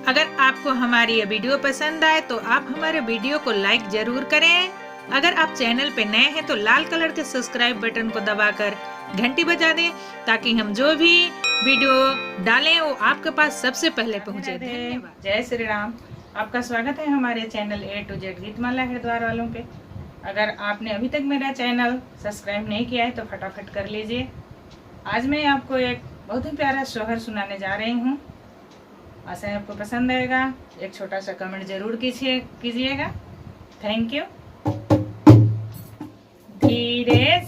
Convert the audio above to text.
अगर आपको हमारी ये वीडियो पसंद आए तो आप हमारे वीडियो को लाइक जरूर करें। अगर आप चैनल पे नए हैं तो लाल कलर के सब्सक्राइब बटन को दबाकर घंटी बजा दें ताकि हम जो भी वीडियो डालें वो आपके पास सबसे पहले पहुंचे। धन्यवाद। जय श्री राम। आपका स्वागत है हमारे channel A to Z Geetmala Haridwar वालों पे। अगर आपने अभी तक मेरा चैनल सब्सक्राइब नहीं किया है तो फटाफट कर लीजिए। आज मैं आपको एक बहुत ही प्यारा सोहर सुनाने जा रही हूँ। आशा है आपको पसंद आएगा। एक छोटा सा कमेंट जरूर कीजिएगा। Thank you. धीरे